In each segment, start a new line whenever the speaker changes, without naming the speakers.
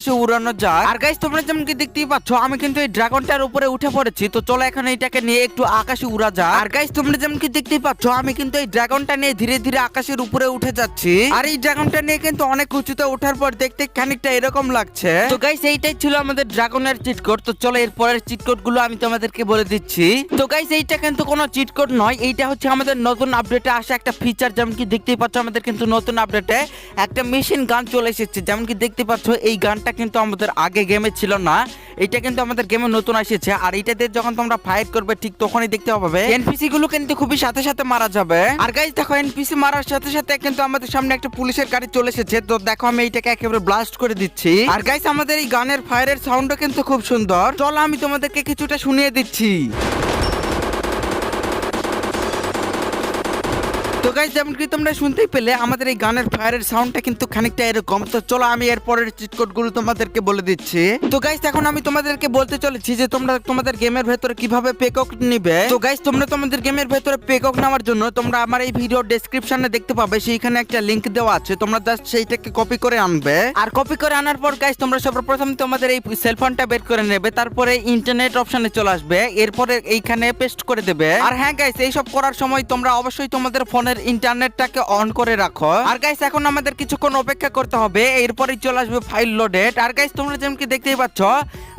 আকাশে উড়ানো যায়। আর গাইস তোমরা যেমন কি দেখতেই পাচ্ছ আমি কিন্তু এই ড্রাগনটার উপরে উঠে পড়েছি। তো চলো এখন এইটাকে নিয়ে একটু আকাশে উড়া যায়। আর গাইস তোমরা যেমন কি দেখতেই পাচ্ছ আমি কিন্তু এই ড্রাগনটা নিয়ে ধীরে ধীরে আকাশের উপরে উঠে যাচ্ছি। আর এই ড্রাগনটা নিয়ে কিন্তু অনেক উঁচুতে ওঠার পর দেখতে খানিকটা এরকম লাগছে। তো গাইস এইটাই ছিল আমাদের ড্রাগনের চিট কোড। তো চলো এরপরের চিট কোড গুলো আমি তোমাদেরকে বলে দিচ্ছি। তো গাইস এইটা কিন্তু কোনো চিট কোড নয়, এইটা হচ্ছে আমাদের নতুন আপডেটে আসা একটা ফিচার। যেমন কি দেখতেই পাচ্ছ আমাদের কিন্তু নতুন আপডেটে একটা মেশিন গান চলে এসেছে। যেমন কি দেখতে পাচ্ছ এই গানটা কিন্তু আমাদের আগে গেমে ছিল না, এটা কিন্তু আমাদের গেমে নতুন এসেছে। আর এটাতে যখন তোমরা ফাইট করবে ঠিক তখনই দেখতে পাবে এনপিসি গুলো কিন্তু খুবই সাথে সাথে মারা যাবে। আর গাইস দেখো এনপিসি মারার সাথে সাথে কিন্তু আমাদের সামনে একটা পুলিশের গাড়ি চলে এসেছে। তো দেখো আমি এইটাকে একেবারে ব্লাস্ট করে দিচ্ছি। আর গাইস আমাদের এই গানের ফায়ারের সাউন্ডও কিন্তু খুব সুন্দর। চলো আমি তোমাদেরকে কিছুটা শুনিয়ে দিচ্ছি। তো গাইস যেমন কি তোমরা শুনতেই পেলে আমাদের এই গানের ফায়ারের সাউন্ডটা কিন্তু খানিকটা এরকম। তো চলো আমি এর পরের চিট কোড গুলো তোমাদেরকে বলে দিচ্ছি। তো গাইস এখন আমি তোমাদেরকে বলতে চলেছি যে তোমরা তোমাদের গেমের ভেতরে কিভাবে পেকক নিবে। তো গাইস তোমরা তোমাদের গেমের ভেতরে পেকক নেওয়ার জন্য তোমরা আমার এই ভিডিও ডেসক্রিপশনে দেখতে পাবে, সেইখানে একটা লিংক দেওয়া আছে। তোমরা জাস্ট সেইটাকে কপি করে আনবে। আর কপি করে আনার পর গাইস তোমরা সর্বপ্রথম তোমাদের এই সেলফোনটা বের করে নেবে, তারপরে ইন্টারনেট অপশনে চলে আসবে, এরপরে এইখানে পেস্ট করে দেবে। আর হ্যাঁ গাইস এইসব করার সময় তোমরা অবশ্যই তোমাদের ফোনের ইন্টারনেটটাকে অন করে রাখো। আর গাইস এখন আমাদের কিছুক্ষণ অপেক্ষা করতে হবে, এরপরই চলে আসবে ফাইল লোডেড। আর গাইস তোমরা যেমন কি দেখতেই পাচ্ছ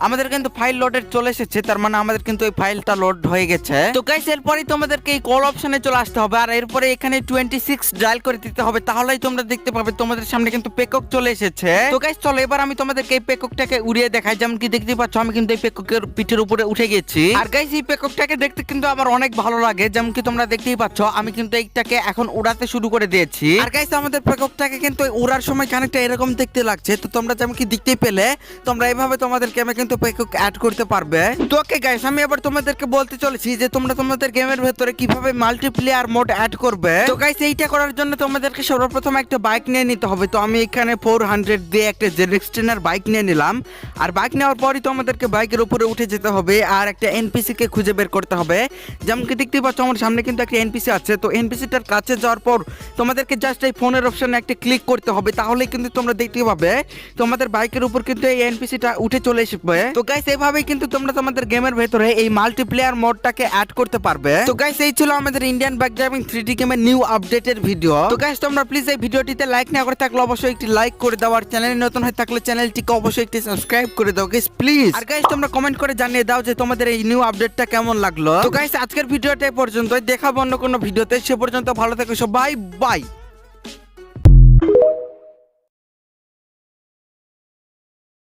আমাদের কিন্তু ফাইল লোডেড চলে এসেছে, তার মানে আমাদের কিন্তু এই ফাইলটা লোড হয়ে গেছে। তো গাইস এরপরই তোমাদেরকে এই কল অপশনে চলে আসতে হবে, আর এরপরে এখানে 26 ডায়াল করে দিতে হবে, তাহলেই তোমরা দেখতে পাবে তোমাদের সামনে কিন্তু পেকক চলে এসেছে। তো গাইস চলো এবার আমি তোমাদেরকে এই পেককটাকে উড়িয়ে দেখাই। যেমন কি দেখতেই পাচ্ছ আমি কিন্তু এই পেককের পিঠের উপরে উঠে গেছি। আর গাইস এই পেককটাকে দেখতে কিন্তু আমার অনেক ভালো লাগে। যেমন কি তোমরা দেখতেই পাচ্ছ আমি কিন্তু এইটাকে এখন উড়াতে শুরু করে দিয়েছি। আর গাইস আমাদের পেককটাকে কিন্তু উড়ার সময় খানিকটা এরকম দেখতে লাগছে। তো তোমরা যেমন কি দেখতেই পেলে তোমরা এইভাবে তোমাদের গেমে কিন্তু পেকক অ্যাড করতে পারবে। তো ওকে গাইস আমি এবার তোমাদেরকে বলতে চলেছি যে তোমরা তোমাদের গেমের ভেতরে কিভাবে মাল্টিপ্লেয়ার মোড অ্যাড করবে। তো গাইস এইটা করার জন্য তোমাদেরকে সর্বপ্রথম একটা বাইক নিয়ে নিতে হবে। তো আমি এখানে 400 দিয়ে একটা জেরেক্সটেনার বাইক নিয়ে নিলাম। আর বাইক নেওয়ার পরই তোমাদেরকে বাইকের উপরে উঠে যেতে হবে আর একটা এনপিসি কে খুঁজে বের করতে হবে। যেমন কি দেখতেই পাচ্ছ আমার সামনে কিন্তু একটা এনপিসি আছে। তো এনপিসিটার কাছে যাওয়ার পর তোমাদেরকে জাস্ট এই ফোনের অপশনে একটা ক্লিক করতে হবে, তাহলে কিন্তু তোমরা দেখতে পাবে তোমাদের বাইকের উপর কিন্তু এই এনপিসিটা উঠে চলে আসবে। তো গাইস এইভাবেই কিন্তু তোমরা তোমাদের গেমের ভেতরে এই মাল্টিপ্লেয়ার মোডটাকে অ্যাড করতে পারবে। তো গাইস এই ছিল আমাদের ইন্ডিয়ান বাইক ড্রাইভিং 3D গেমের নিউ আপডেটের ভিডিও। তো গাইস তোমরা প্লিজ এই ভিডিওটিতে লাইক না করে থাকলে অবশ্যই একটি লাইক করে দাও, আর চ্যানেলে নতুন হয়ে থাকলে চ্যানেলটিকে অবশ্যই একটি সাবস্ক্রাইব করে দাও গাইস প্লিজ। আর গাইস তোমরা কমেন্ট করে জানিয়ে দাও যে তোমাদের এই নিউ আপডেটটা কেমন লাগলো। তো গাইস আজকের ভিডিওটা এই পর্যন্তই, দেখাবো অন্য কোনো ভিডিওতে। সে পর্যন্ত ভালো থেকো সবাই, বাই।